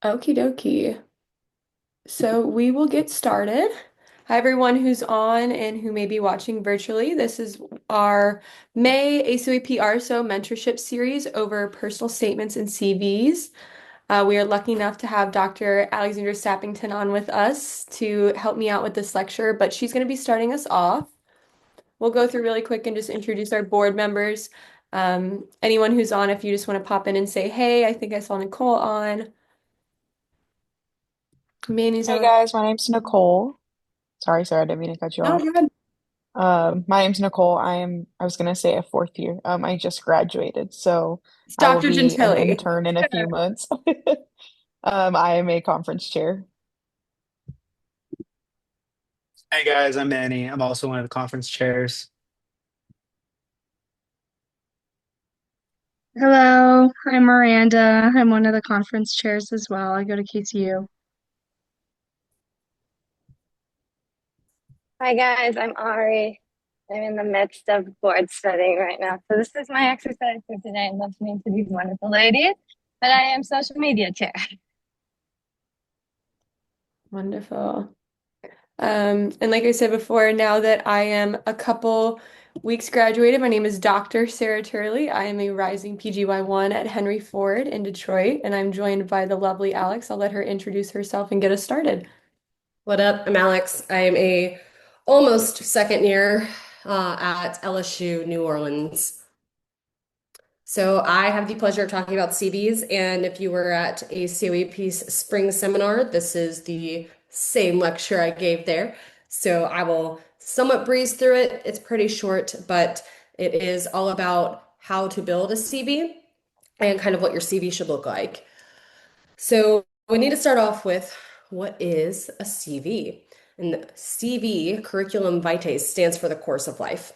Okie dokie. So we will get started. Hi, everyone who's on and who may be watching virtually. This is our May ACOEP RSO mentorship series over personal statements and CVs. We are lucky enough to have Dr. Alexandra Sappington on with us to help me out with this lecture, but she's going to be starting us off. We'll go through really quick and just introduce our board members. Anyone who's on, if you just want to pop in and say, hey, I think I saw Nicole on. Manny's Hey on. guys, my name's Nicole. Sorry, I didn't mean to cut you No, off. go ahead. My name's Nicole. I was gonna say a fourth year. I just graduated, so It's I will Dr. be an Gentili. intern in a few months. I am a conference chair. Hey guys, I'm Manny. I'm also one of the conference chairs. Hello, I'm Miranda. I'm one of the conference chairs as well. I go to KCU. Hi guys, I'm Ari. I'm in the midst of board studying right now. So this is my exercise for today, listening to these wonderful ladies. But I am social media chair. Wonderful. And like I said before, now that I am a couple weeks graduated, my name is Dr. Sarah Turley. I am a rising PGY1 at Henry Ford in Detroit, and I'm joined by the lovely Alex. I'll let her introduce herself and get us started. What up? I'm Alex. I am a almost second year at LSU New Orleans. So I have the pleasure of talking about CVs, and if you were at a COEP's spring seminar, this is the same lecture I gave there. So I will somewhat breeze through it. It's pretty short, but it is all about how to build a CV and kind of what your CV should look like. So we need to start off with what is a CV? And CV, curriculum vitae, stands for the course of life.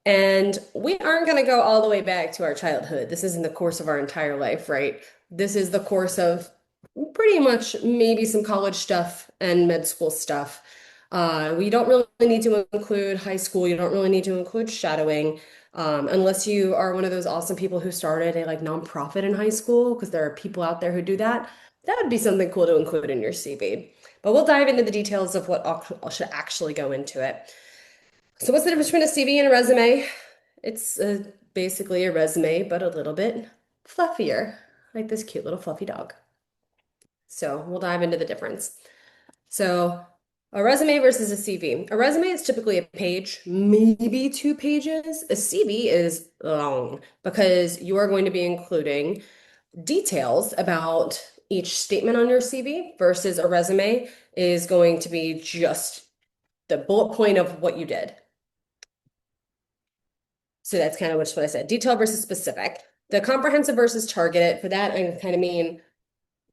And we aren't going to go all the way back to our childhood. This isn't the course of our entire life, right? This is the course of pretty much maybe some college stuff and med school stuff. We don't really need to include high school. You don't really need to include shadowing, unless you are one of those awesome people who started a like nonprofit in high school, because there are people out there who do that. That would be something cool to include in your CV. But we'll dive into the details of what should actually go into it. So what's the difference between a CV and a resume? It's basically a resume, but a little bit fluffier, like this cute little fluffy dog. So we'll dive into the difference. So a resume versus a CV. A resume is typically a page, maybe 2 pages. A CV is long because you are going to be including details about each statement on your CV versus a resume is going to be just the bullet point of what you did. So that's kind of what I said. Detail versus specific. The comprehensive versus targeted. For that, I kind of mean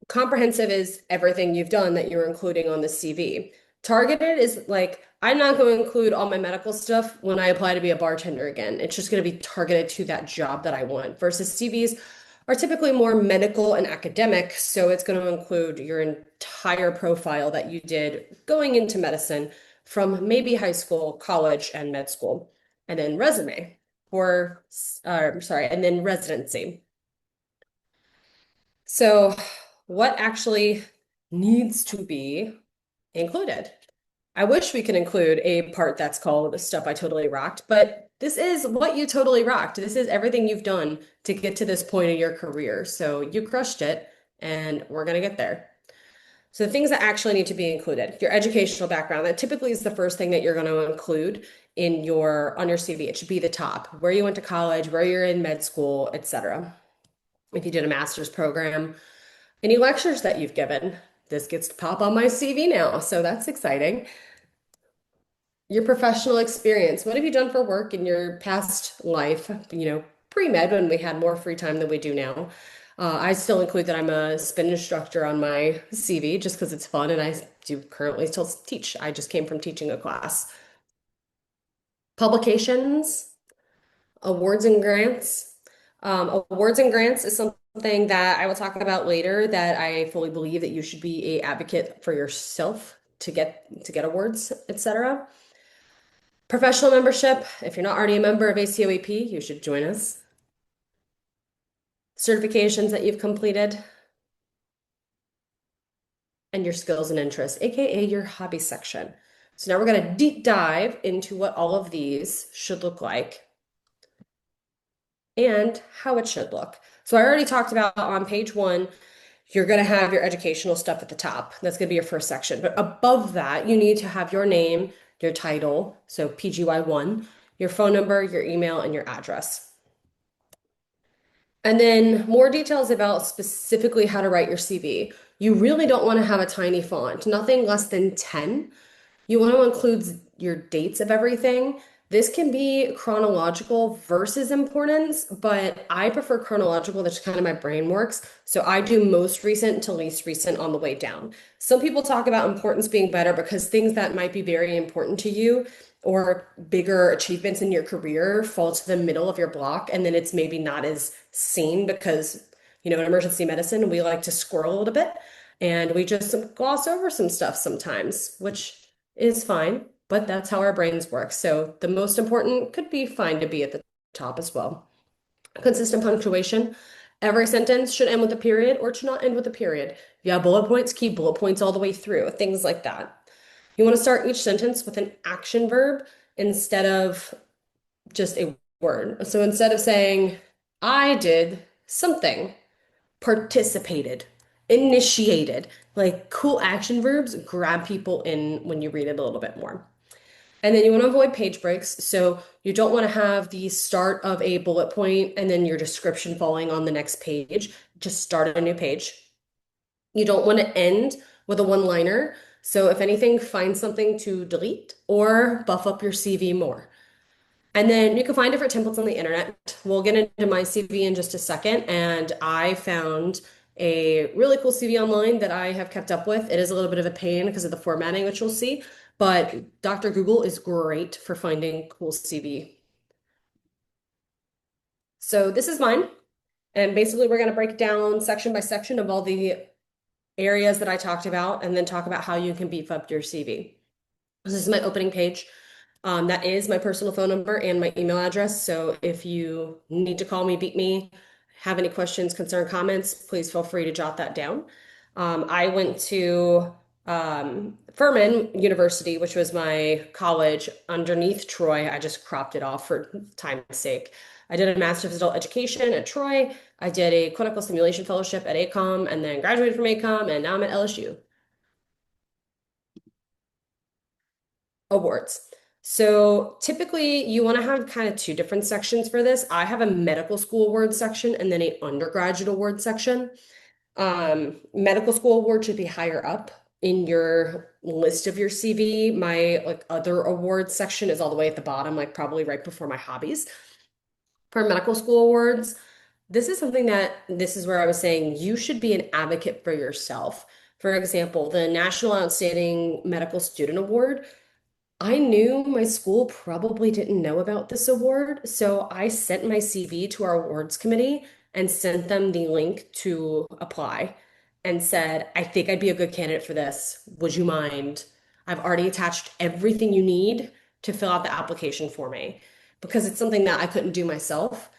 comprehensive is everything you've done that you're including on the CV. Targeted is like, I'm not going to include all my medical stuff when I apply to be a bartender again. It's just going to be targeted to that job that I want. Versus CVs are typically more medical and academic. So it's going to include your entire profile that you did going into medicine from maybe high school, college, and med school. And then resume or, sorry, and then residency. So, what actually needs to be included? I wish we could include a part that's called Stuff I Totally Rocked, but this is what you totally rocked. This is everything you've done to get to this point in your career. So, you crushed it, and we're going to get there. So, the things that actually need to be included, your educational background, that typically is the first thing that you're going to include in your on your CV. It should be the top, where you went to college, where you're in med school, etc. If you did a master's program, any lectures that you've given. This gets to pop on my CV now, so that's exciting. Your professional experience. What have you done for work in your past life? Pre-med when we had more free time than we do now. I still include that I'm a spin instructor on my CV just because it's fun and I do currently still teach. I just came from teaching a class. Publications, awards and grants. Awards and grants is something that I will talk about later that I fully believe that you should be a advocate for yourself to get awards, etc. Professional membership. If you're not already a member of ACOEP, you should join us. Certifications that you've completed. and your skills and interests, aka your hobby section. So now we're going to deep dive into what all of these should look like and how it should look. So I already talked about on page 1, you're going to have your educational stuff at the top. That's going to be your first section. But above that, you need to have your name, your title, so PGY1, your phone number, your email, and your address. And then more details about specifically how to write your CV. You really don't want to have a tiny font, nothing less than 10. You want to include your dates of everything. This can be chronological versus importance, but I prefer chronological. That's kind of my brain works. So I do most recent to least recent on the way down. Some people talk about importance being better because things that might be very important to you or bigger achievements in your career fall to the middle of your block, and then it's maybe not as seen because, in emergency medicine, we like to squirrel a little bit and we just gloss over some stuff sometimes, which is fine, but that's how our brains work. So the most important could be fine to be at the top as well. Consistent punctuation. Every sentence should end with a period or should not end with a period. If you have bullet points, keep bullet points all the way through, things like that. You want to start each sentence with an action verb instead of just a word. So instead of saying, I did something, participated, initiated, like cool action verbs grab people in when you read it a little bit more. And then you want to avoid page breaks. So you don't want to have the start of a bullet point and then your description falling on the next page. Just start a new page. You don't want to end with a one-liner. So if anything, find something to delete or buff up your CV more. And then you can find different templates on the internet. We'll get into my CV in just a second. And I found a really cool CV online that I have kept up with. It is a little bit of a pain because of the formatting, which you'll see, but Dr. Google is great for finding cool CV. So this is mine. And basically, we're going to break down section by section of all the areas that I talked about and then talk about how you can beef up your CV. This is my opening page. That is my personal phone number and my email address. So if you need to call me, beat me, have any questions, concern, comments, please feel free to jot that down. I went to Furman University, which was my college underneath Troy. I just cropped it off for time's sake. I did a Master's of Adult Education at Troy. I did a clinical simulation fellowship at ACOM and then graduated from ACOM, and now I'm at LSU. Awards. So typically you want to have kind of two different sections for this. I have a medical school award section and then a undergraduate award section. Medical school award should be higher up in your list of your CV. My other awards section is all the way at the bottom, like probably right before my hobbies. For medical school awards, this is where I was saying you should be an advocate for yourself. For example, the National Outstanding Medical Student Award, I knew my school probably didn't know about this award, so I sent my CV to our awards committee and sent them the link to apply and said, I think I'd be a good candidate for this. Would you mind? I've already attached everything you need to fill out the application for me because it's something that I couldn't do myself.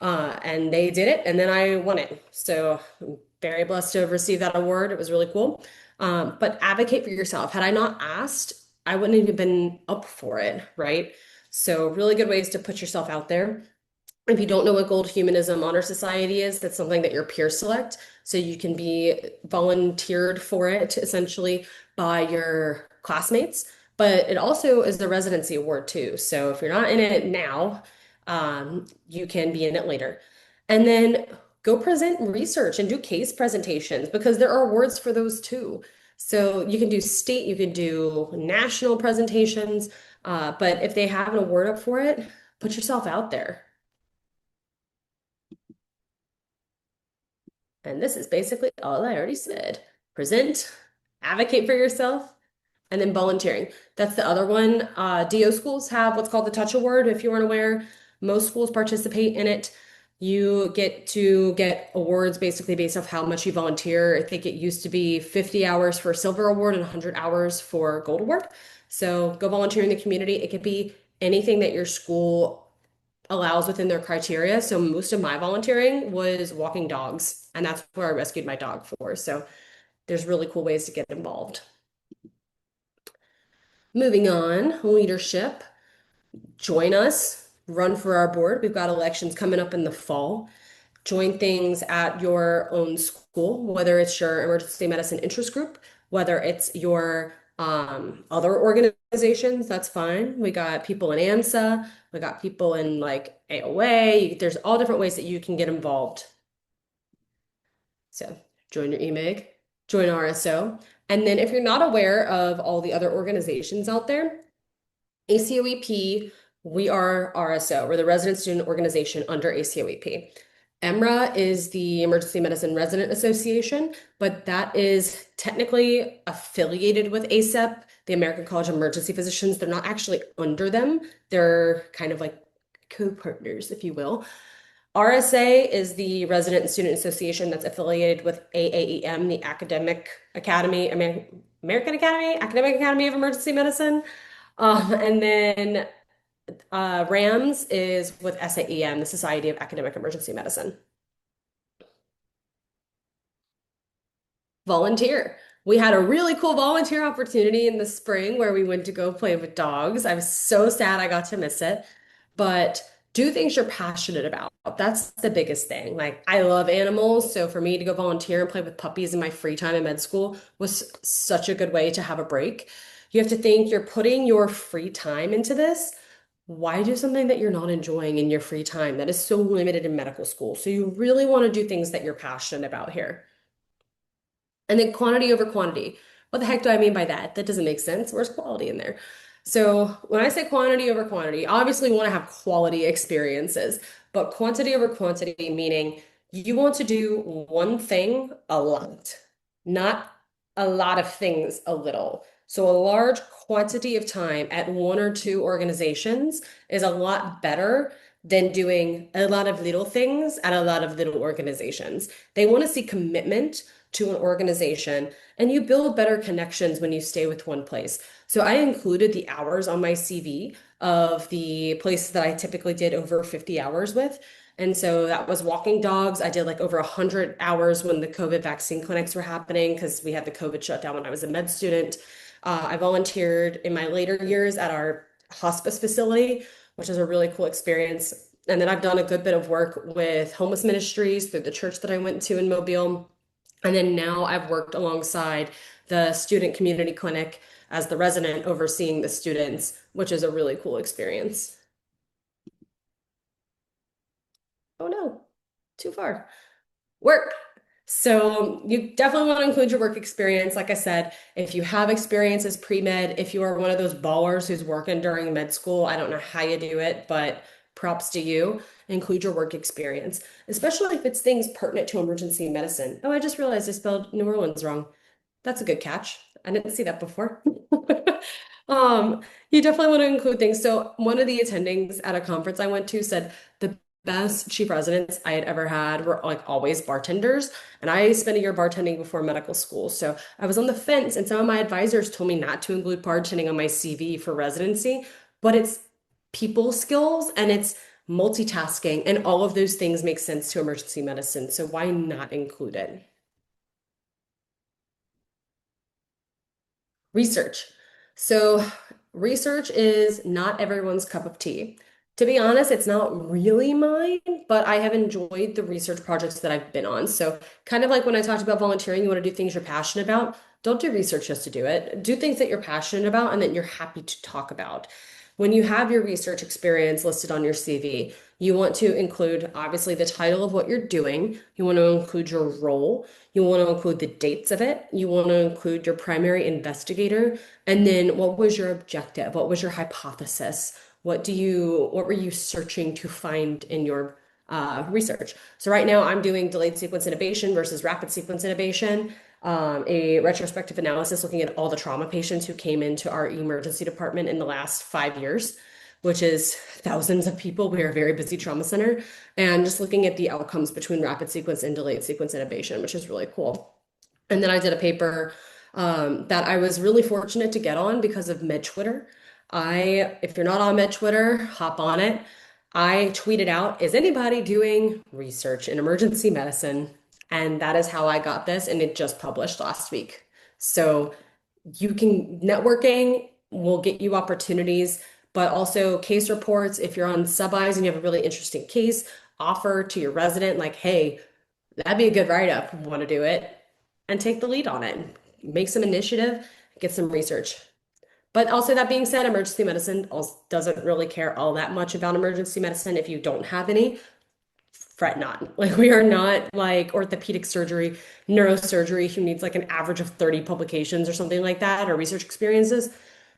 And they did it, and then I won it. So I'm very blessed to have received that award. It was really cool. But advocate for yourself. Had I not asked, I wouldn't even been up for it, right? So really good ways to put yourself out there. If you don't know what Gold Humanism Honor Society is, that's something that your peers select. So you can be volunteered for it essentially by your classmates. But it also is the residency award too. So if you're not in it now, you can be in it later. And then go present research and do case presentations because there are awards for those too. So you can do state, you can do national presentations, but if they have an award up for it, put yourself out there. And this is basically all I already said. Present, advocate for yourself, and then volunteering. That's the other one. DO schools have what's called the Touch Award. If you weren't aware, most schools participate in it. You get to get awards basically based off how much you volunteer. I think it used to be 50 hours for silver award and 100 hours for gold award. So go volunteer in the community. It could be anything that your school allows within their criteria. So most of my volunteering was walking dogs, and that's where I rescued my dog for. So there's really cool ways to get involved. Moving on, leadership. Join us, run for our board. We've got elections coming up in the fall. Join things at your own school, whether it's your emergency medicine interest group, whether it's your other organizations, that's fine. We got people in AMSA, we got people in like AOA. There's all different ways that you can get involved. So join your EMIG, join RSO. And then if you're not aware of all the other organizations out there, ACOEP, we are RSO. We're the Resident Student Organization under ACOEP. EMRA is the Emergency Medicine Resident Association, but that is technically affiliated with ACEP, the American College of Emergency Physicians. They're not actually under them. They're kind of like co-partners, if you will. RSA is the Resident and Student Association that's affiliated with AAEM, the Academic Academy, American Academy, Academic Academy of Emergency Medicine. And then RAMS is with SAEM, the Society of Academic Emergency Medicine. Volunteer. We had a really cool volunteer opportunity in the spring where we went to go play with dogs. I was so sad I got to miss it, but do things you're passionate about. That's the biggest thing. Like, I love animals, so for me to go volunteer and play with puppies in my free time in med school was such a good way to have a break. You have to think you're putting your free time into this. Why do something that you're not enjoying in your free time? That is so limited in medical school. So you really want to do things that you're passionate about here. And then quantity over quantity. What the heck do I mean by that? That doesn't make sense. Where's quality in there? So when I say quantity over quantity, obviously we want to have quality experiences, but quantity over quantity meaning you want to do one thing a lot, not a lot of things a little. So a large quantity of time at one or two organizations is a lot better than doing a lot of little things at a lot of little organizations. They want to see commitment to an organization, and you build better connections when you stay with one place. So I included the hours on my CV of the places that I typically did over 50 hours with. And so that was walking dogs. I did like over 100 hours when the COVID vaccine clinics were happening because we had the COVID shutdown when I was a med student. I volunteered in my later years at our hospice facility, which is a really cool experience. And then I've done a good bit of work with homeless ministries through the church that I went to in Mobile. And then now I've worked alongside the student community clinic as the resident overseeing the students, which is a really cool experience. Oh no, too far. Work. So you definitely want to include your work experience. Like I said, if you have experience as pre-med, if you are one of those ballers who's working during med school, I don't know how you do it, but props to you. Include your work experience, especially if it's things pertinent to emergency medicine. Oh, I just realized I spelled New Orleans wrong. That's a good catch. I didn't see that before. You definitely want to include things. So one of the attendings at a conference I went to said the best chief residents I had ever had were like always bartenders. And I spent a year bartending before medical school. So I was on the fence, and some of my advisors told me not to include bartending on my CV for residency, but it's people skills and it's multitasking, and all of those things make sense to emergency medicine. So why not include it? Research. So research is not everyone's cup of tea. To be honest, it's not really mine, but I have enjoyed the research projects that I've been on. So kind of like when I talked about volunteering, you want to do things you're passionate about. Don't do research just to do it. Do things that you're passionate about and that you're happy to talk about. When you have your research experience listed on your CV, you want to include obviously the title of what you're doing. You want to include your role. You want to include the dates of it. You want to include your primary investigator. And then what was your objective? What was your hypothesis? What were you searching to find in your research? So right now I'm doing delayed sequence intubation versus rapid sequence intubation, a retrospective analysis looking at all the trauma patients who came into our emergency department in the last 5 years, which is thousands of people. We are a very busy trauma center, and just looking at the outcomes between rapid sequence and delayed sequence intubation, which is really cool. And then I did a paper that I was really fortunate to get on because of Med Twitter. If you're not on Med Twitter, hop on it. I tweeted out, is anybody doing research in emergency medicine? And that is how I got this, and it just published last week. So you can, networking will get you opportunities, but also case reports. If you're on sub-Is and you have a really interesting case, offer to your resident, like, hey, that'd be a good write-up. Want to do it? And take the lead on it. Make some initiative, get some research. But also, that being said, emergency medicine also doesn't really care all that much about emergency medicine if you don't have any. Fret not. Like, we are not like orthopedic surgery, neurosurgery, who needs like an average of 30 publications or something like that, or research experiences.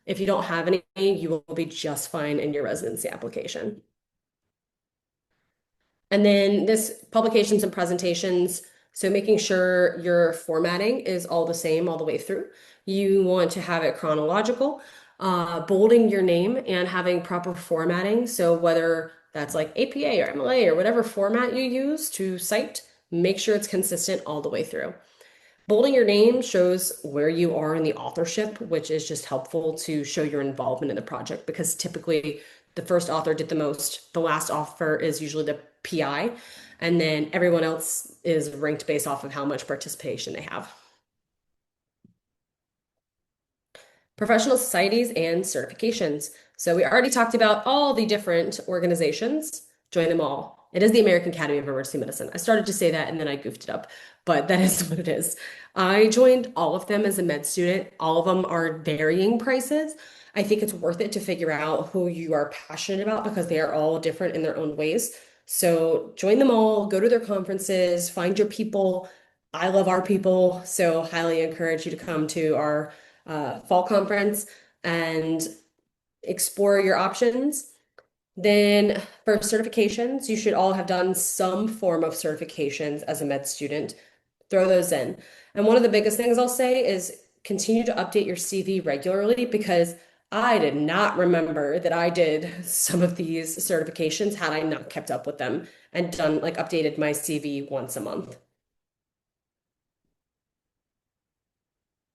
If you don't have any, you will be just fine in your residency application. And then this publications and presentations. So making sure your formatting is all the same all the way through. You want to have it chronological, bolding your name and having proper formatting. So whether that's like APA or MLA or whatever format you use to cite, make sure it's consistent all the way through. Bolding your name shows where you are in the authorship, which is just helpful to show your involvement in the project, because typically the first author did the most. The last author is usually the PI, and then everyone else is ranked based off of how much participation they have. Professional societies and certifications. So we already talked about all the different organizations. Join them all. It is the American Academy of Emergency Medicine. I started to say that and then I goofed it up, but that is what it is. I joined all of them as a med student. All of them are varying prices. I think it's worth it to figure out who you are passionate about, because they are all different in their own ways. So join them all, go to their conferences, find your people. I love our people, so highly encourage you to come to our fall conference and explore your options. Then for certifications, you should all have done some form of certifications as a med student. Throw those in. And one of the biggest things I'll say is continue to update your CV regularly, because I did not remember that I did some of these certifications had I not kept up with them and done like updated my CV once a month.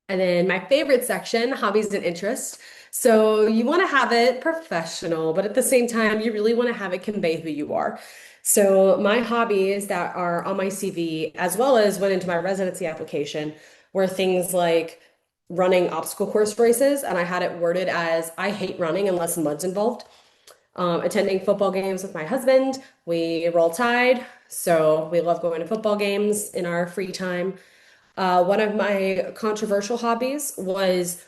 And then my favorite section, hobbies and interests. So you want to have it professional, but at the same time, you really want to have it convey who you are. So my hobbies that are on my CV, as well as went into my residency application, were things like running obstacle course races. And I had it worded as, I hate running unless mud's involved. Attending football games with my husband. We roll tide. So we love going to football games in our free time. One of my controversial hobbies was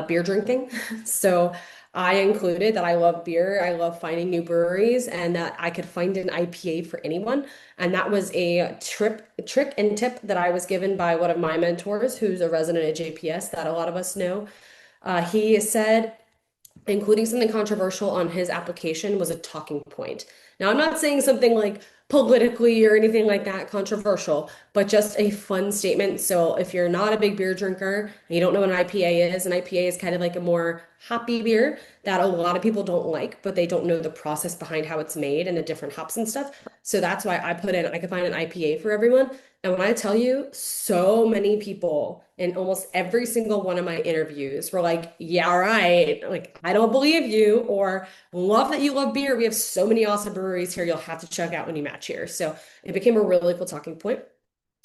beer drinking. So I included that I love beer, I love finding new breweries, and that I could find an IPA for anyone. And that was a trick and tip that I was given by one of my mentors, who's a resident at JPS that a lot of us know. He said, including something controversial on his application was a talking point. Now, I'm not saying something like politically or anything like that controversial, but just a fun statement. So if you're not a big beer drinker and you don't know what an IPA is, an IPA is kind of like a more hoppy beer that a lot of people don't like, but they don't know the process behind how it's made and the different hops and stuff. So that's why I put in, I could find an IPA for everyone. And when I tell you, so many people in almost every single one of my interviews were like, yeah, right. Like, I don't believe you, or love that you love beer. We have so many awesome breweries here you'll have to check out when you match here. So it became a really cool talking point.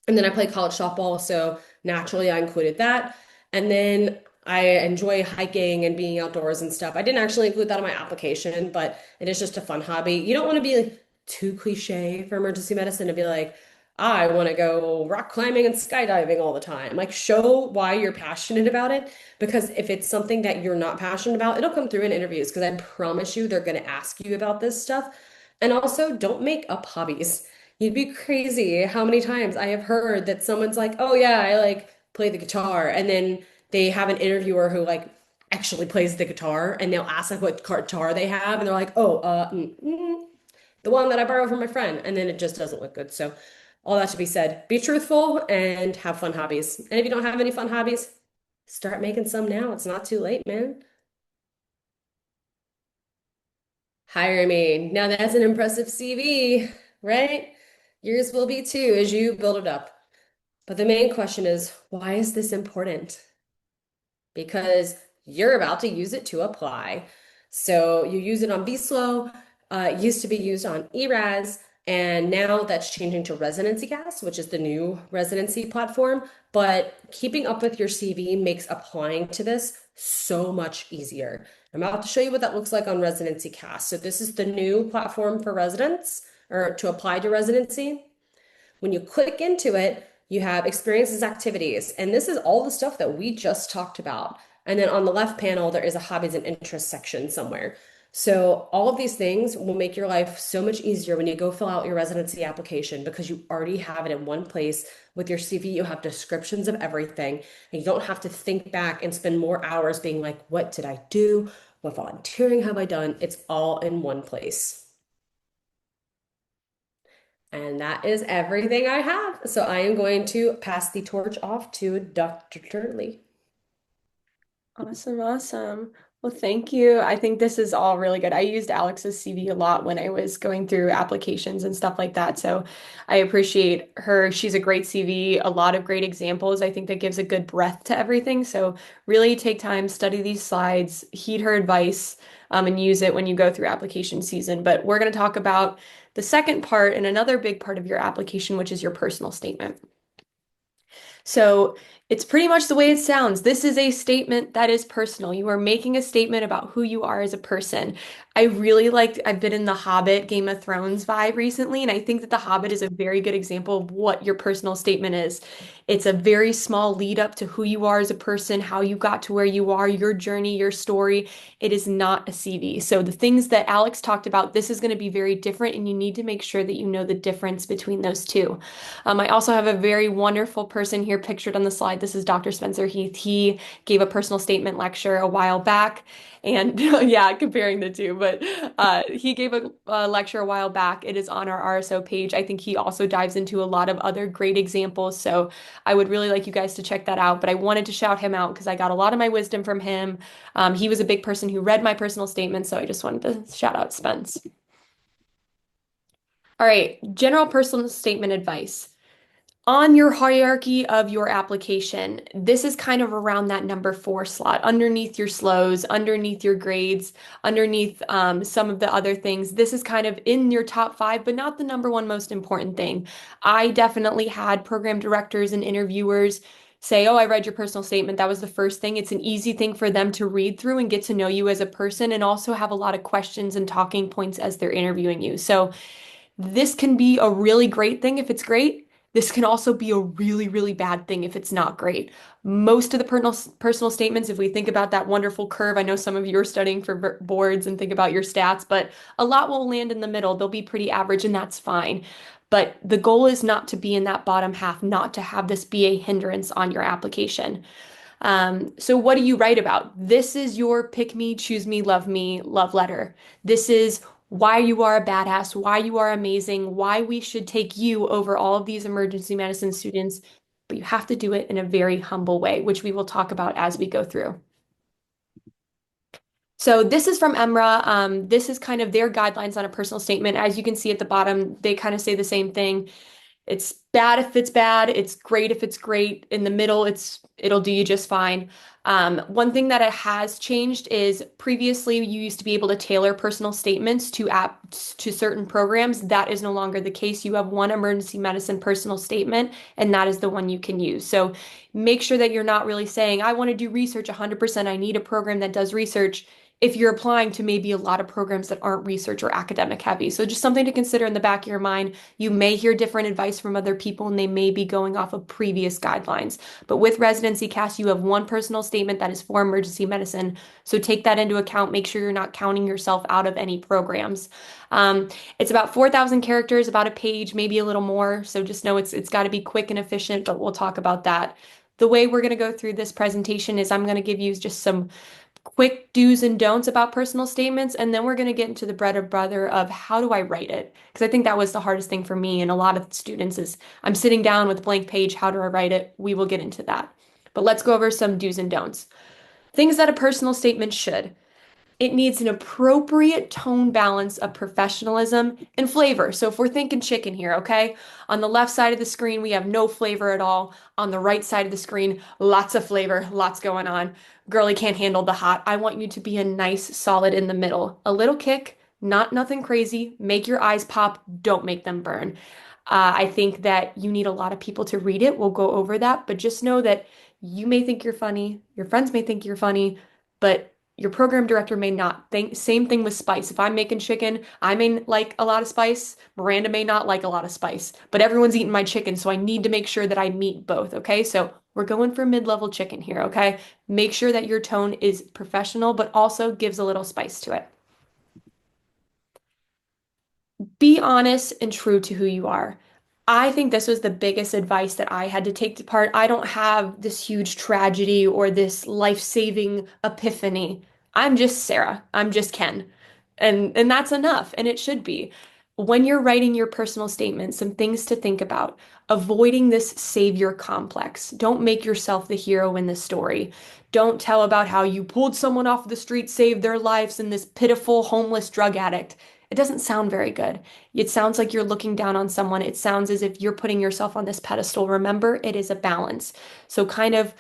And then I played college softball, so naturally I included that. And then I enjoy hiking and being outdoors and stuff. I didn't actually include that on my application, but it is just a fun hobby. You don't want to be like too cliche for emergency medicine to be like, I want to go rock climbing and skydiving all the time. Like, show why you're passionate about it, because if it's something that you're not passionate about, it'll come through in interviews, because I promise you they're going to ask you about this stuff. And also, don't make up hobbies. You'd be crazy how many times I have heard that someone's like, "Oh yeah, I like play the guitar," and then they have an interviewer who like actually plays the guitar, and they'll ask like what guitar they have, and they're like, "Oh, the one that I borrowed from my friend," and then it just doesn't look good. So, all that to be said, be truthful and have fun hobbies. And if you don't have any fun hobbies, start making some now. It's not too late, man. Hire me. Now that's an impressive CV, right? Yours will be too as you build it up. But the main question is, why is this important? Because you're about to use it to apply. So you use it on VSLO. It used to be used on ERAS. And now that's changing to Residency Cast, which is the new residency platform. But keeping up with your CV makes applying to this so much easier. I'm about to show you what that looks like on Residency Cast. So this is the new platform for residents or to apply to residency. When you click into it, you have experiences, activities, and this is all the stuff that we just talked about. And then on the left panel, there is a hobbies and interests section somewhere. So all of these things will make your life so much easier when you go fill out your residency application because you already have it in one place. With your CV, you have descriptions of everything, and you don't have to think back and spend more hours being like, what did I do? What volunteering have I done? It's all in one place. And that is everything I have. So I am going to pass the torch off to Dr. Turley. Awesome, awesome. Well, thank you. I think this is all really good. I used Alex's CV a lot when I was going through applications and stuff like that. So I appreciate her. She's a great CV, a lot of great examples. I think that gives a good breadth to everything. So really take time, study these slides, heed her advice, and use it when you go through application season. But we're going to talk about the second part and another big part of your application, which is your personal statement. So it's pretty much the way it sounds. This is a statement that is personal. You are making a statement about who you are as a person. I really liked, I've been in the Hobbit, Game of Thrones vibe recently, and I think that the Hobbit is a very good example of what your personal statement is. It's a very small lead up to who you are as a person, how you got to where you are, your journey, your story. It is not a CV. So the things that Alex talked about, this is going to be very different, and you need to make sure that you know the difference between those two. I also have a very wonderful person here pictured on the slide. This is Dr. Spencer Heath. He gave a personal statement lecture a while back. And yeah, comparing the two, but he gave a lecture a while back. It is on our RSO page. I think he also dives into a lot of other great examples. So I would really like you guys to check that out. But I wanted to shout him out because I got a lot of my wisdom from him. He was a big person who read my personal statement. So I just wanted to shout out Spence. All right, general personal statement advice. On your hierarchy of your application, this is kind of around that number 4 slot, underneath your slows, underneath your grades, underneath some of the other things. This is kind of in your top 5, but not the number 1 most important thing. I definitely had program directors and interviewers say, "Oh, I read your personal statement. That was the first thing." It's an easy thing for them to read through and get to know you as a person and also have a lot of questions and talking points as they're interviewing you. So this can be a really great thing if it's great. This can also be a really, really bad thing if it's not great. Most of the personal statements, if we think about that wonderful curve, I know some of you are studying for boards and think about your stats, but a lot will land in the middle. They'll be pretty average, and that's fine. But the goal is not to be in that bottom half, not to have this be a hindrance on your application. So what do you write about? This is your pick me, love me, love letter. This is why you are a badass, why you are amazing, why we should take you over all of these emergency medicine students, but you have to do it in a very humble way, which we will talk about as we go through. So this is from EMRA. This is kind of their guidelines on a personal statement. As you can see at the bottom, they kind of say the same thing. It's bad if it's bad. It's great if it's great. In the middle, it'll do you just fine. One thing that it has changed is previously you used to be able to tailor personal statements to certain programs. That is no longer the case. You have one emergency medicine personal statement, and that is the one you can use. So make sure that you're not really saying, "I want to do research 100%. I need a program that does research." If you're applying to maybe a lot of programs that aren't research or academic heavy. So just something to consider in the back of your mind. You may hear different advice from other people and they may be going off of previous guidelines. But with Residency Cast, you have one personal statement that is for emergency medicine. So take that into account. Make sure you're not counting yourself out of any programs. It's about 4,000 characters, about a page, maybe a little more. So just know it's got to be quick and efficient, but we'll talk about that. The way we're going to go through this presentation is I'm going to give you just some quick do's and don'ts about personal statements, and then we're going to get into the bread and butter of how do I write it? Because I think that was the hardest thing for me and a lot of students is I'm sitting down with a blank page, how do I write it? We will get into that. But let's go over some do's and don'ts. Things that a personal statement should. It needs an appropriate tone balance of professionalism and flavor. So if we're thinking chicken here, okay? On the left side of the screen, we have no flavor at all. On the right side of the screen, lots of flavor, lots going on. Girlie can't handle the hot. I want you to be a nice solid in the middle. A little kick, Not nothing crazy. Make your eyes pop. Don't make them burn. I think that you need a lot of people to read it. We'll go over that, but just know that you may think you're funny, your friends may think you're funny, but your program director may not. Same thing with spice. If I'm making chicken, I may like a lot of spice. Miranda may not like a lot of spice, but everyone's eating my chicken, so I need to make sure that I meet both, okay? So we're going for mid-level chicken here, okay? Make sure that your tone is professional, but also gives a little spice to it. Be honest and true to who you are. I think this was the biggest advice that I had to take to part. I don't have this huge tragedy or this life-saving epiphany. I'm just Sarah. I'm just Ken. And that's enough, and it should be. When you're writing your personal statement, some things to think about. Avoiding this savior complex. Don't make yourself the hero in the story. Don't tell about how you pulled someone off the street, saved their lives, and this pitiful homeless drug addict. It doesn't sound very good. It sounds like you're looking down on someone. It sounds as if you're putting yourself on this pedestal. Remember, it is a balance. So kind of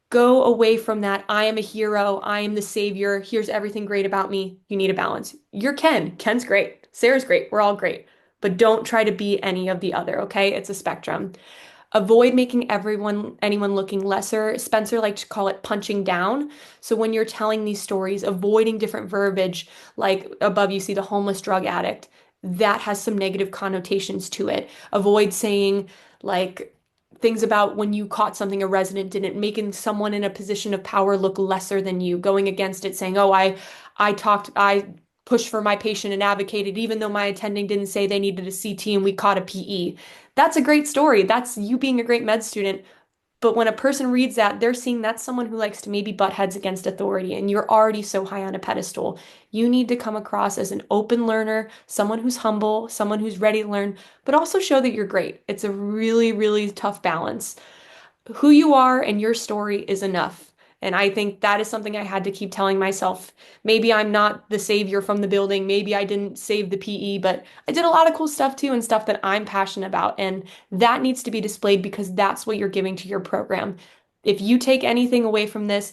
go away from that. I am a hero. I am the savior. Here's everything great about me. You need a balance. You're Ken. Ken's great. Sarah's great. We're all great. But don't try to be any of the other, okay? It's a spectrum. Avoid making anyone looking lesser. Spencer liked to call it punching down. So when you're telling these stories, avoiding different verbiage, like above you see the homeless drug addict, that has some negative connotations to it. Avoid saying like things about when you caught something a resident didn't, making someone in a position of power look lesser than you, going against it, saying, "Oh, I pushed for my patient and advocated, even though my attending didn't say they needed a CT and we caught a PE." That's a great story. That's you being a great med student. But when a person reads that, they're seeing that's someone who likes to maybe butt heads against authority, and you're already so high on a pedestal. You need to come across as an open learner, someone who's humble, someone who's ready to learn, but also show that you're great. It's a really, really tough balance. Who you are and your story is enough. And I think that is something I had to keep telling myself. Maybe I'm not the savior from the building. Maybe I didn't save the PE, but I did a lot of cool stuff too and stuff that I'm passionate about. And that needs to be displayed because that's what you're giving to your program. If you take anything away from this,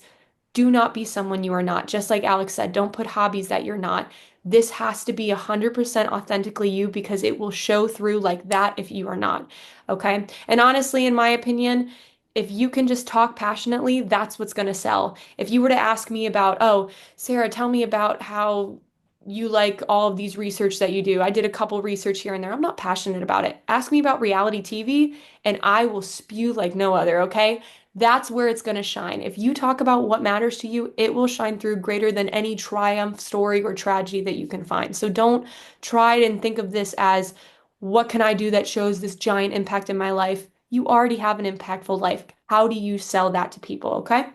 do not be someone you are not. Just like Alex said, don't put hobbies that you're not. This has to be 100% authentically you because it will show through like that if you are not. Okay. And honestly, in my opinion, if you can just talk passionately, that's what's going to sell. If you were to ask me about, oh, Sarah, tell me about how you like all of these research that you do. I did a couple research here and there. I'm not passionate about it. Ask me about reality TV and I will spew like no other, okay? That's where it's going to shine. If you talk about what matters to you, it will shine through greater than any triumph story or tragedy that you can find. So don't try and think of this as what can I do that shows this giant impact in my life? You already have an impactful life. How do you sell that to people? Okay.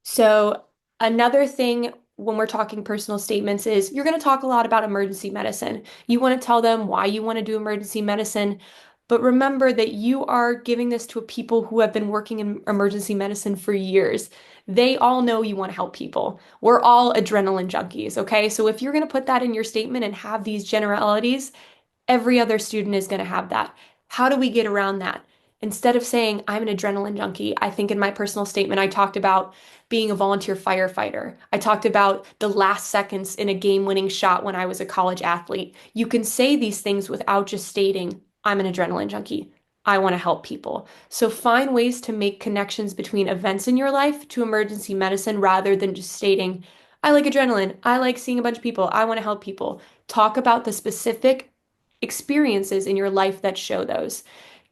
So, another thing when we're talking personal statements is you're going to talk a lot about emergency medicine. You want to tell them why you want to do emergency medicine, but remember that you are giving this to people who have been working in emergency medicine for years. They all know you want to help people. We're all adrenaline junkies, okay? So if you're going to put that in your statement and have these generalities, every other student is going to have that. How do we get around that? Instead of saying, I'm an adrenaline junkie, I think in my personal statement, I talked about being a volunteer firefighter. I talked about the last seconds in a game-winning shot when I was a college athlete. You can say these things without just stating, I'm an adrenaline junkie. I want to help people. So find ways to make connections between events in your life to emergency medicine rather than just stating, I like adrenaline. I like seeing a bunch of people. I want to help people. Talk about the specific experiences in your life that show those.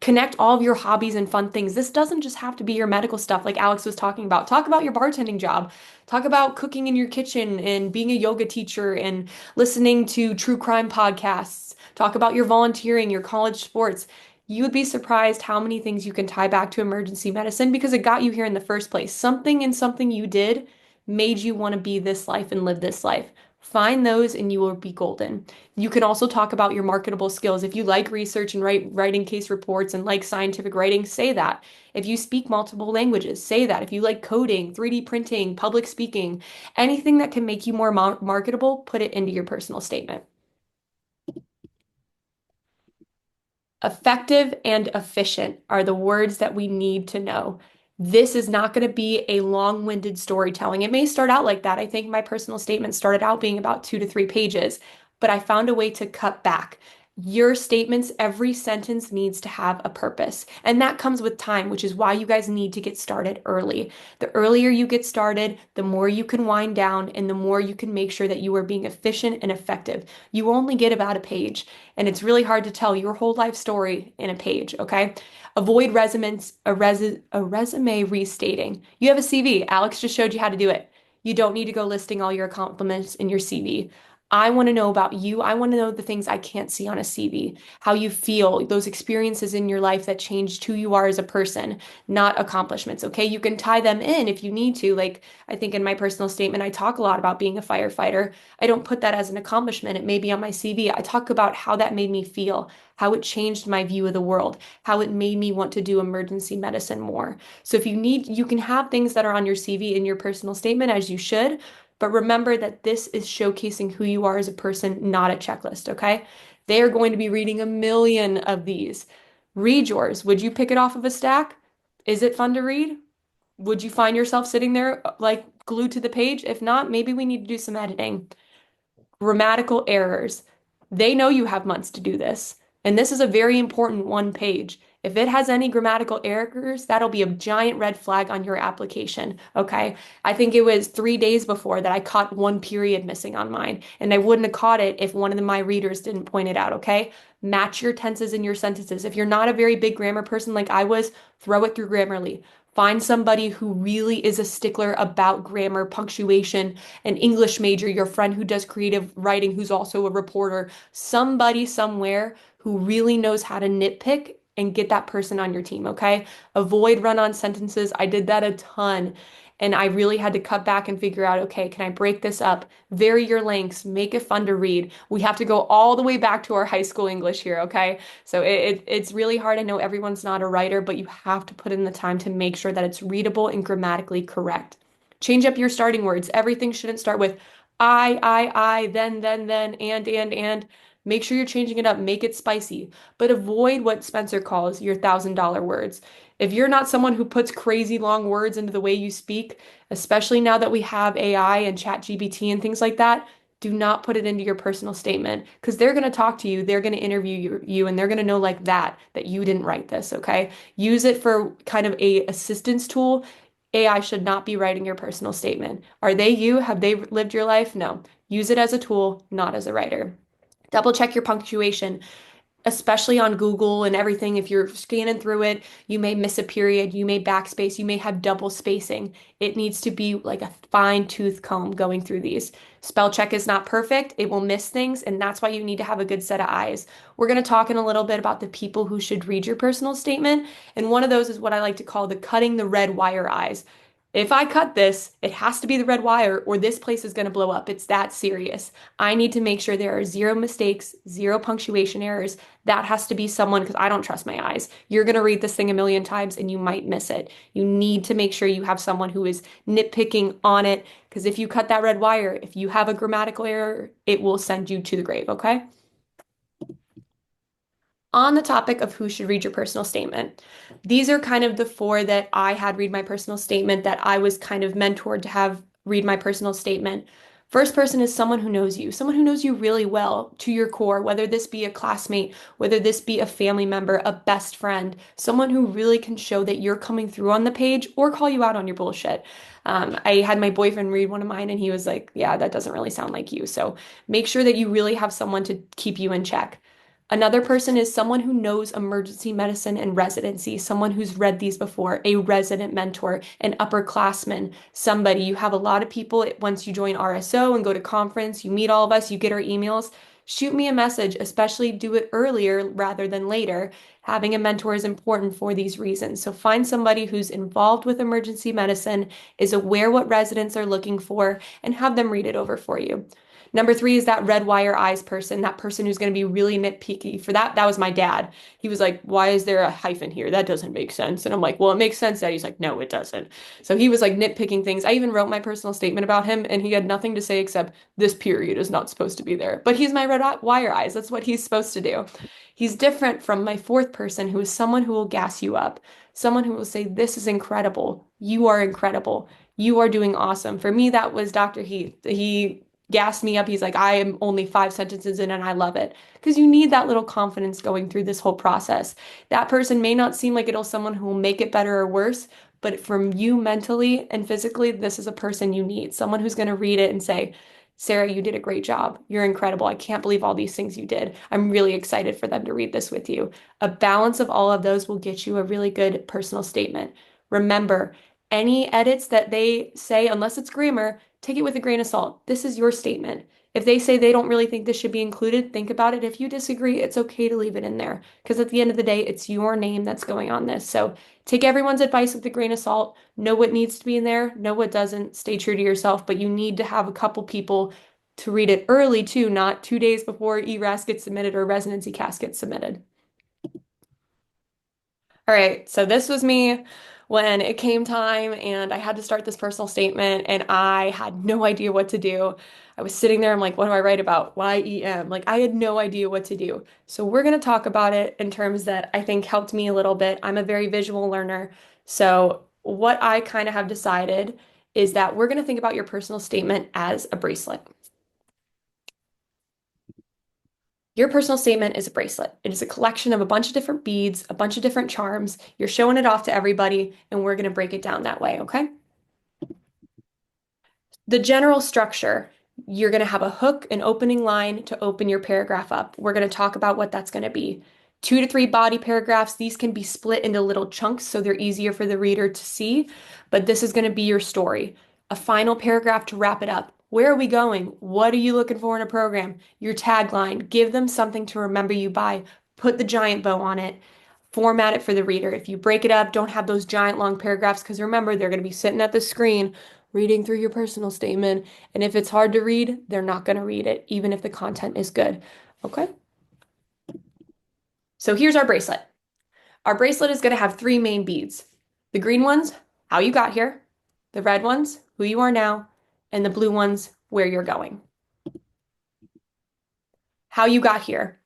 Connect all of your hobbies and fun things. This doesn't just have to be your medical stuff like Alex was talking about. Talk about your bartending job. Talk about cooking in your kitchen and being a yoga teacher and listening to true crime podcasts. Talk about your volunteering, your college sports. You would be surprised how many things you can tie back to emergency medicine because it got you here in the first place. Something in something you did made you want to be this life and live this life. Find those and you will be golden. You can also talk about your marketable skills. If you like research and writing case reports and like scientific writing, say that. If you speak multiple languages, say that. If you like coding, 3D printing, public speaking, anything that can make you more marketable, put it into your personal statement. Effective and efficient are the words that we need to know. This is not going to be a long-winded storytelling. It may start out like that. I think my personal statement started out being about 2 to 3 pages, but I found a way to cut back. Your statements, every sentence needs to have a purpose. And that comes with time, which is why you guys need to get started early. The earlier you get started, the more you can wind down and the more you can make sure that you are being efficient and effective. You only get about a page, and it's really hard to tell your whole life story in a page, okay? Avoid a resume restating. You have a CV. Alex just showed you how to do it. You don't need to go listing all your accomplishments in your CV. I want to know about you. I want to know the things I can't see on a CV, how you feel, those experiences in your life that changed who you are as a person, not accomplishments. Okay. You can tie them in if you need to. Like, I think in my personal statement, I talk a lot about being a firefighter. I don't put that as an accomplishment. It may be on my CV. I talk about how that made me feel, how it changed my view of the world, how it made me want to do emergency medicine more. So if you need, you can have things that are on your CV in your personal statement as you should, but remember that this is showcasing who you are as a person, not a checklist, okay? They are going to be reading a million of these. Read yours. Would you pick it off of a stack? Is it fun to read? Would you find yourself sitting there like glued to the page? If not, maybe we need to do some editing. Grammatical errors. They know you have months to do this. And this is a very important one page. If it has any grammatical errors, that'll be a giant red flag on your application. Okay. I think it was 3 days before that I caught one period missing on mine. And I wouldn't have caught it if one of my readers didn't point it out. Okay. Match your tenses in your sentences. If you're not a very big grammar person like I was, throw it through Grammarly. Find somebody who really is a stickler about grammar, punctuation, an English major, your friend who does creative writing, who's also a reporter, somebody somewhere who really knows how to nitpick and get that person on your team, okay? Avoid run-on sentences. I did that a ton. And I really had to cut back and figure out, okay, can I break this up? Vary your lengths, make it fun to read. We have to go all the way back to our high school English here, okay? So it's really hard. I know everyone's not a writer, but you have to put in the time to make sure that it's readable and grammatically correct. Change up your starting words. Everything shouldn't start with I, then, and. Make sure you're changing it up. Make it spicy, but avoid what Spencer calls your $1,000 words. If you're not someone who puts crazy long words into the way you speak, especially now that we have AI and ChatGPT and things like that, do not put it into your personal statement because they're going to talk to you, they're going to interview you, and they're going to know like that you didn't write this, okay? Use it for kind of a assistance tool. AI should not be writing your personal statement. Are they you? Have they lived your life? No. Use it as a tool, not as a writer. Double check your punctuation, especially on Google and everything. If you're scanning through it, you may miss a period, you may backspace, you may have double spacing. It needs to be like a fine-tooth comb going through these. Spell check is not perfect. It will miss things, and that's why you need to have a good set of eyes. We're going to talk in a little bit about the people who should read your personal statement, and one of those is what I like to call the cutting the red wire eyes. If I cut this, it has to be the red wire or this place is going to blow up. It's that serious. I need to make sure there are zero mistakes, zero punctuation errors. That has to be someone because I don't trust my eyes. You're going to read this thing a million times and you might miss it. You need to make sure you have someone who is nitpicking on it because if you cut that red wire, if you have a grammatical error, it will send you to the grave, okay? On the topic of who should read your personal statement, these are kind of the four that I had read my personal statement that I was kind of mentored to have read my personal statement. First person is someone who knows you really well to your core, whether this be a classmate, whether this be a family member, a best friend, someone who really can show that you're coming through on the page or call you out on your bullshit. I had my boyfriend read one of mine and he was like, yeah, that doesn't really sound like you. So make sure that you really have someone to keep you in check. Another person is someone who knows emergency medicine and residency, someone who's read these before, a resident mentor, an upperclassman, somebody. You have a lot of people once you join RSO and go to conference, you meet all of us, you get our emails. Shoot me a message, especially do it earlier rather than later. Having a mentor is important for these reasons. So find somebody who's involved with emergency medicine, is aware what residents are looking for, and have them read it over for you. Number three is that red wire eyes person, that person who's going to be really nitpicky. For that was my dad. He was like, why is there a hyphen here? That doesn't make sense. And I'm like, well, it makes sense, Dad. He's like, no, it doesn't. So he was like nitpicking things. I even wrote my personal statement about him, and he had nothing to say except this period is not supposed to be there. But he's my red wire eyes. That's what he's supposed to do. He's different from my fourth person, who is someone who will gas you up, someone who will say, "This is incredible. You are incredible. You are doing awesome." For me, that was Dr. Heath. He gassed me up. He's like, "I am only 5 sentences in and I love it." Because you need that little confidence going through this whole process. That person may not seem like it'll someone who will make it better or worse, but from you mentally and physically, this is a person you need. Someone who's going to read it and say, "Sarah, you did a great job. You're incredible. I can't believe all these things you did. I'm really excited for them to read this with you." A balance of all of those will get you a really good personal statement. Remember, any edits that they say, unless it's grammar, take it with a grain of salt. This is your statement. If they say they don't really think this should be included, think about it. If you disagree, it's okay to leave it in there because at the end of the day, it's your name that's going on this. So take everyone's advice with a grain of salt. Know what needs to be in there, know what doesn't. Stay true to yourself, but you need to have a couple people to read it early too, not 2 days before ERAS gets submitted or residency CAS gets submitted. All right, so this was me when it came time and I had to start this personal statement and I had no idea what to do. I was sitting there, I'm like, what do I write about? YEM. Like, I had no idea what to do. So, we're going to talk about it in terms that I think helped me a little bit. I'm a very visual learner. So, what I kind of have decided is that we're going to think about your personal statement as a bracelet. Your personal statement is a bracelet. It is a collection of a bunch of different beads, a bunch of different charms. You're showing it off to everybody, and we're going to break it down that way, okay? The general structure, you're going to have a hook, an opening line to open your paragraph up. We're going to talk about what that's going to be. 2 to 3 body paragraphs. These can be split into little chunks so they're easier for the reader to see, but this is going to be your story. A final paragraph to wrap it up. Where are we going? What are you looking for in a program? Your tagline. Give them something to remember you by. Put the giant bow on it. Format it for the reader. If you break it up, don't have those giant long paragraphs because remember, they're going to be sitting at the screen reading through your personal statement. And if it's hard to read, they're not going to read it, even if the content is good. Okay? So here's our bracelet. Our bracelet is going to have 3 main beads. The green ones, how you got here. The red ones, who you are now. And the blue ones, where you're going. How you got here.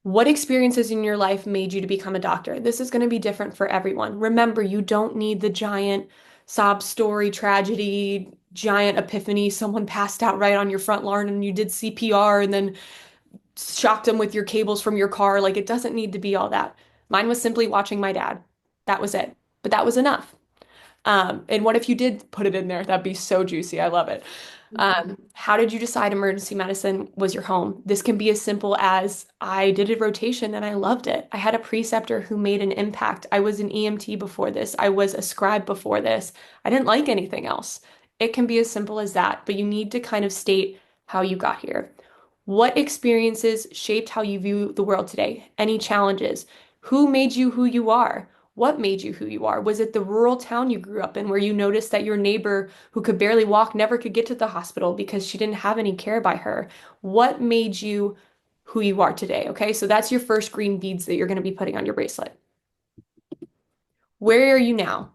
What experiences in your life made you to become a doctor? This is going to be different for everyone. Remember, you don't need the giant sob story, tragedy, giant epiphany. Someone passed out right on your front lawn and you did CPR and then shocked them with your cables from your car. Like, it doesn't need to be all that. Mine was simply watching my dad. That was it. But that was enough. And what if you did put it in there? That'd be so juicy. I love it. How did you decide emergency medicine was your home? This can be as simple as I did a rotation and I loved it. I had a preceptor who made an impact. I was an EMT before this. I was a scribe before this. I didn't like anything else. It can be as simple as that, but you need to kind of state how you got here. What experiences shaped how you view the world today? Any challenges? Who made you who you are? What made you who you are? Was it the rural town you grew up in where you noticed that your neighbor who could barely walk never could get to the hospital because she didn't have any care by her? What made you who you are today? Okay, so that's your first green beads that you're going to be putting on your bracelet. Where are you now?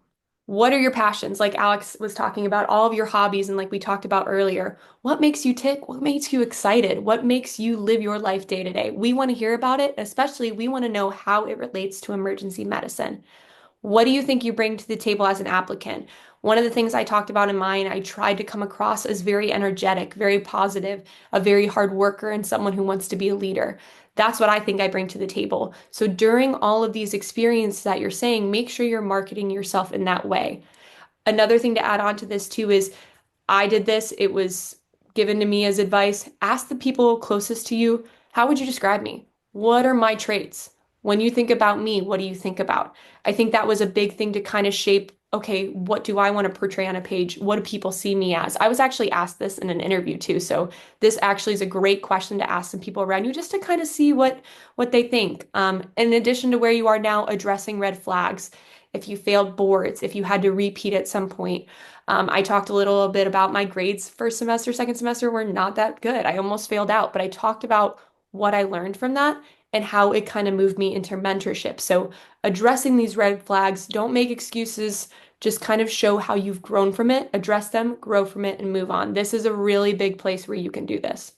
What are your passions? Like Alex was talking about, all of your hobbies, and like we talked about earlier, what makes you tick? What makes you excited? What makes you live your life day to day? We want to hear about it, especially we want to know how it relates to emergency medicine. What do you think you bring to the table as an applicant? One of the things I talked about in mine, I tried to come across as very energetic, very positive, a very hard worker, and someone who wants to be a leader. That's what I think I bring to the table. So during all of these experiences that you're saying, make sure you're marketing yourself in that way. Another thing to add on to this too is I did this, it was given to me as advice. Ask the people closest to you, how would you describe me? What are my traits? When you think about me, what do you think about? I think that was a big thing to kind of shape, okay, what do I want to portray on a page? What do people see me as? I was actually asked this in an interview too, so this actually is a great question to ask some people around you just to kind of see what they think. In addition to where you are now, addressing red flags. If you failed boards, if you had to repeat at some point, I talked a little bit about my grades first semester, second semester were not that good. I almost failed out, but I talked about what I learned from that and how it kind of moved me into mentorship. So addressing these red flags, don't make excuses, just kind of show how you've grown from it, address them, grow from it, and move on. This is a really big place where you can do this.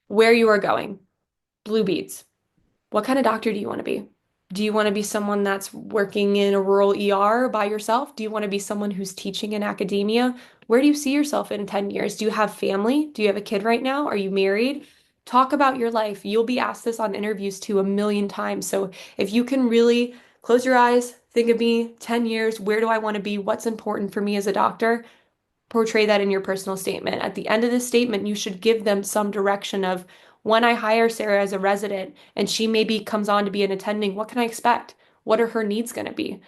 where you are going, blue beads. What kind of doctor do you want to be? Do you want to be someone that's working in a rural ER by yourself? Do you want to be someone who's teaching in academia? Where do you see yourself in 10 years? Do you have family? Do you have a kid right now? Are you married? Talk about your life. You'll be asked this on interviews too a million times. So if you can really close your eyes, think of me 10 years, where do I want to be? What's important for me as a doctor? Portray that in your personal statement. At the end of the statement, you should give them some direction of when I hire Sarah as a resident and she maybe comes on to be an attending, what can I expect? What are her needs going to be?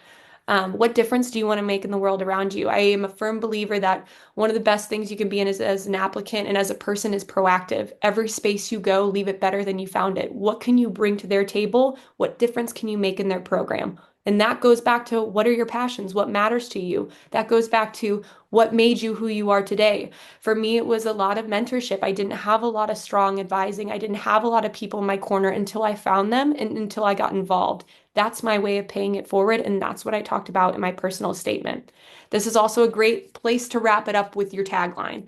What difference do you want to make in the world around you? I am a firm believer that one of the best things you can be in as an applicant and as a person is proactive. Every space you go, leave it better than you found it. What can you bring to their table? What difference can you make in their program? And that goes back to what are your passions? What matters to you? That goes back to what made you who you are today. For me, it was a lot of mentorship. I didn't have a lot of strong advising. I didn't have a lot of people in my corner until I found them and until I got involved. That's my way of paying it forward, and that's what I talked about in my personal statement. This is also a great place to wrap it up with your tagline.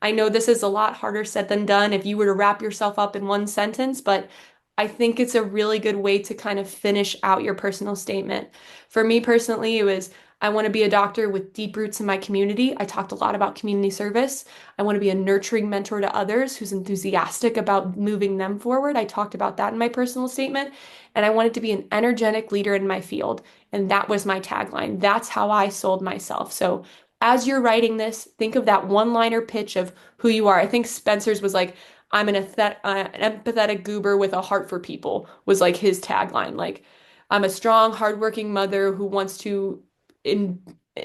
I know this is a lot harder said than done if you were to wrap yourself up in one sentence, but I think it's a really good way to kind of finish out your personal statement. For me personally, it was I want to be a doctor with deep roots in my community. I talked a lot about community service. I want to be a nurturing mentor to others who's enthusiastic about moving them forward. I talked about that in my personal statement. And I wanted to be an energetic leader in my field. And that was my tagline. That's how I sold myself. So as you're writing this, think of that one-liner pitch of who you are. I think Spencer's was like, I'm an empathetic goober with a heart for people, was like his tagline. Like, I'm a strong, hardworking mother who wants to in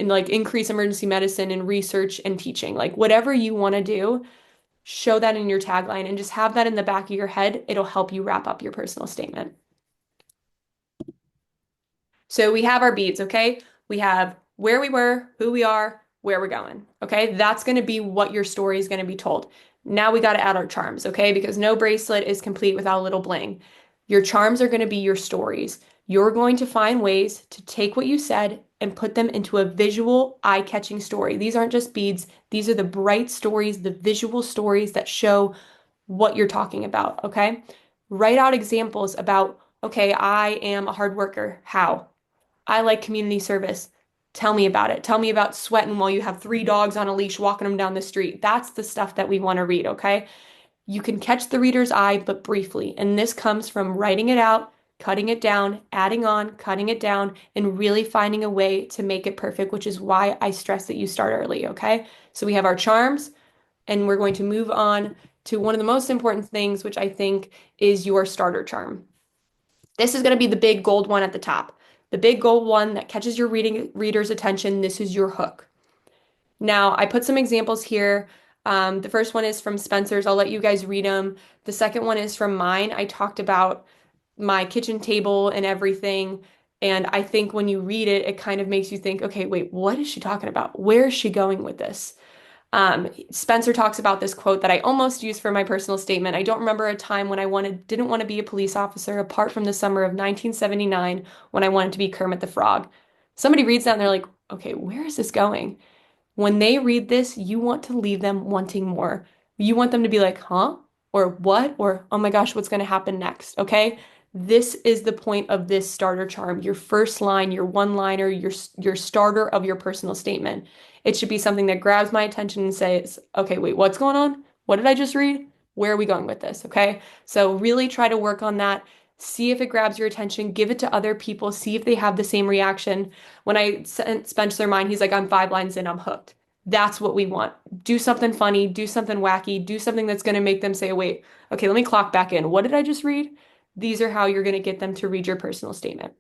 like increase emergency medicine and research and teaching. Like whatever you want to do, show that in your tagline and just have that in the back of your head. It'll help you wrap up your personal statement. So we have our beads, okay? We have where we were, who we are, where we're going, okay? That's going to be what your story is going to be told. Now we got to add our charms, okay? Because no bracelet is complete without a little bling. Your charms are going to be your stories. You're going to find ways to take what you said and put them into a visual, eye-catching story. These aren't just beads. These are the bright stories, the visual stories that show what you're talking about, okay? Write out examples about, okay, I am a hard worker. How? I like community service. Tell me about it. Tell me about sweating while you have three dogs on a leash walking them down the street. That's the stuff that we want to read, okay? You can catch the reader's eye, but briefly. And this comes from writing it out, cutting it down, adding on, cutting it down, and really finding a way to make it perfect, which is why I stress that you start early, okay? So we have our charms, and we're going to move on to one of the most important things, which I think is your starter charm. This is going to be the big gold one at the top. The big gold one that catches your reader's attention. This is your hook. Now, I put some examples here. The first one is from Spencer's. I'll let you guys read them. The second one is from mine. I talked about my kitchen table and everything. And I think when you read it, it kind of makes you think, okay, wait, what is she talking about? Where is she going with this? Spencer talks about this quote that I almost used for my personal statement. I don't remember a time when didn't want to be a police officer apart from the summer of 1979 when I wanted to be Kermit the Frog. Somebody reads that and they're like, okay, where is this going? When they read this, you want to leave them wanting more. You want them to be like, huh? Or what? Or, oh my gosh, what's going to happen next? Okay. This is the point of this starter charm, your first line, your one-liner, your starter of your personal statement. It should be something that grabs my attention and says, okay, wait, what's going on? What did I just read? Where are we going with this? Okay. So really try to work on that. See if it grabs your attention, give it to other people, see if they have the same reaction. When I sent Spencer mine, he's like, I'm 5 lines in, I'm hooked. That's what we want. Do something funny, do something wacky, do something that's going to make them say, wait, okay, let me clock back in. What did I just read? These are how you're going to get them to read your personal statement.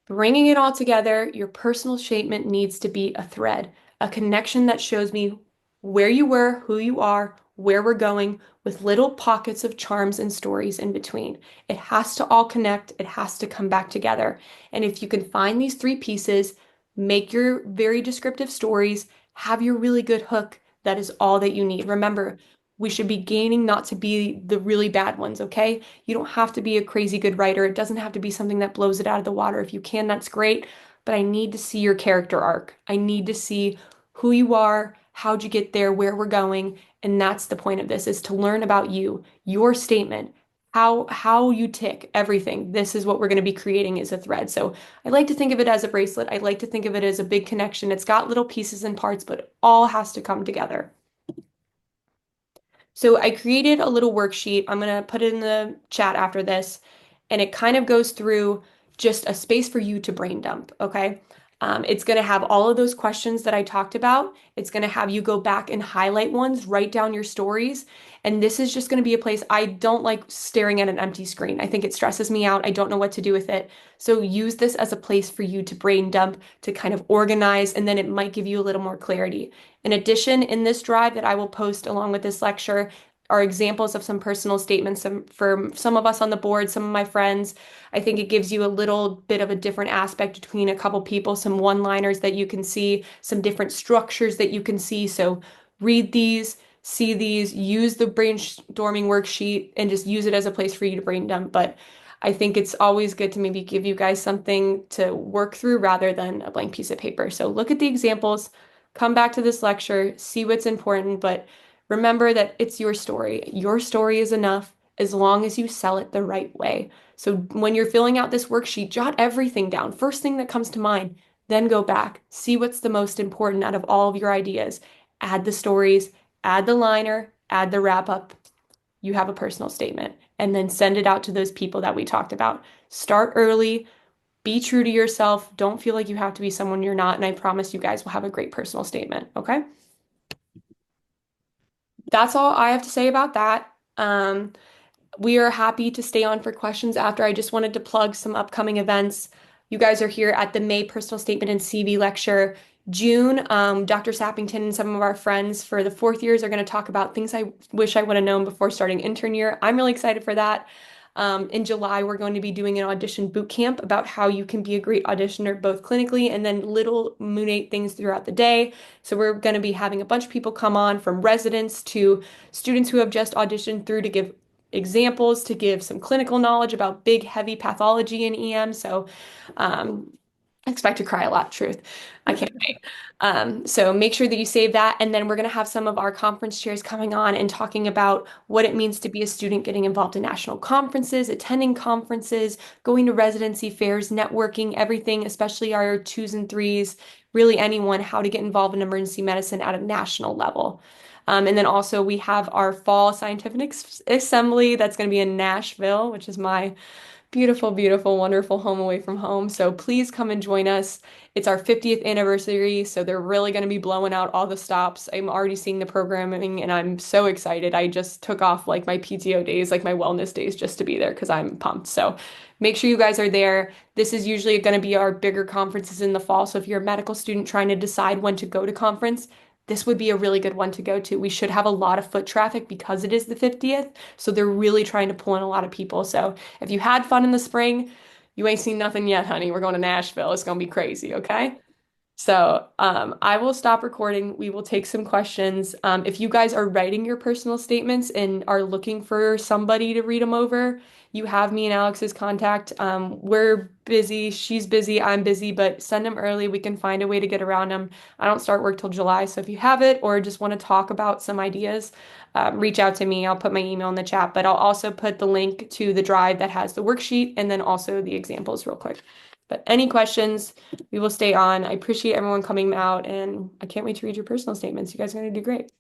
Bringing it all together, your personal statement needs to be a thread, a connection that shows me where you were, who you are, where we're going, with little pockets of charms and stories in between. It has to all connect, it has to come back together. And if you can find these three pieces, make your very descriptive stories, have your really good hook, that is all that you need. Remember, we should be gaining not to be the really bad ones, okay? You don't have to be a crazy good writer. It doesn't have to be something that blows it out of the water. If you can, that's great. But I need to see your character arc. I need to see who you are, how'd you get there, where we're going, And that's the point of this, is to learn about you, your statement, how you tick, everything. This is what we're going to be creating as a thread. So I like to think of it as a bracelet. I like to think of it as a big connection. It's got little pieces and parts, but it all has to come together. So I created a little worksheet. I'm going to put it in the chat after this, and it kind of goes through just a space for you to brain dump, okay? It's going to have all of those questions that I talked about. It's going to have you go back and highlight ones, write down your stories. And this is just going to be a place. I don't like staring at an empty screen. I think it stresses me out. I don't know what to do with it. So use this as a place for you to brain dump, to kind of organize, and then it might give you a little more clarity. In addition, in this drive that I will post along with this lecture are examples of some personal statements for some of us on the board, some of my friends. I think it gives you a little bit of a different aspect between a couple people, some one-liners that you can see, some different structures that you can see. So read these, see these, use the brainstorming worksheet, and just use it as a place for you to brain dump. But I think it's always good to maybe give you guys something to work through rather than a blank piece of paper. So look at the examples, come back to this lecture, see what's important, but remember that it's your story. Your story is enough as long as you sell it the right way. So when you're filling out this worksheet, jot everything down. First thing that comes to mind, then go back, see what's the most important out of all of your ideas. Add the stories, add the liner, add the wrap up. You have a personal statement, and then send it out to those people that we talked about. Start early, be true to yourself. Don't feel like you have to be someone you're not. And I promise you guys will have a great personal statement. Okay. That's all I have to say about that. We are happy to stay on for questions after. I just wanted to plug some upcoming events. You guys are here at the May Personal Statement and CV lecture. June, Dr. Sappington and some of our friends for the fourth years are going to talk about things I wish I would have known before starting intern year. I'm really excited for that. In July, we're going to be doing an audition boot camp about how you can be a great auditioner both clinically and then little Moon 8 things throughout the day. So we're going to be having a bunch of people come on, from residents to students who have just auditioned through, to give examples, to give some clinical knowledge about big, heavy pathology in EM. So I expect to cry a lot, truth. I can't wait. So make sure that you save that. And then we're going to have some of our conference chairs coming on and talking about what it means to be a student, getting involved in national conferences, attending conferences, going to residency fairs, networking, everything, especially our twos and threes, really anyone, how to get involved in emergency medicine at a national level. And then also we have our fall scientific assembly that's going to be in Nashville, which is my beautiful, beautiful, wonderful home away from home. So please come and join us. It's our 50th anniversary, so they're really going to be blowing out all the stops. I'm already seeing the programming and I'm so excited. I just took off like my PTO days, like my wellness days, just to be there because I'm pumped. So make sure you guys are there. This is usually going to be our bigger conferences in the fall. So if you're a medical student trying to decide when to go to conference, this would be a really good one to go to. We should have a lot of foot traffic because it is the 50th. So they're really trying to pull in a lot of people. So if you had fun in the spring, you ain't seen nothing yet, honey. We're going to Nashville. It's going to be crazy, okay? So I will stop recording. We will take some questions. If you guys are writing your personal statements and are looking for somebody to read them over, you have me and Alex's contact. We're busy. She's busy. I'm busy, but send them early. We can find a way to get around them. I don't start work till July. So if you have it or just want to talk about some ideas, reach out to me. I'll put my email in the chat, but I'll also put the link to the drive that has the worksheet and then also the examples real quick. But any questions, we will stay on. I appreciate everyone coming out, and I can't wait to read your personal statements. You guys are going to do great.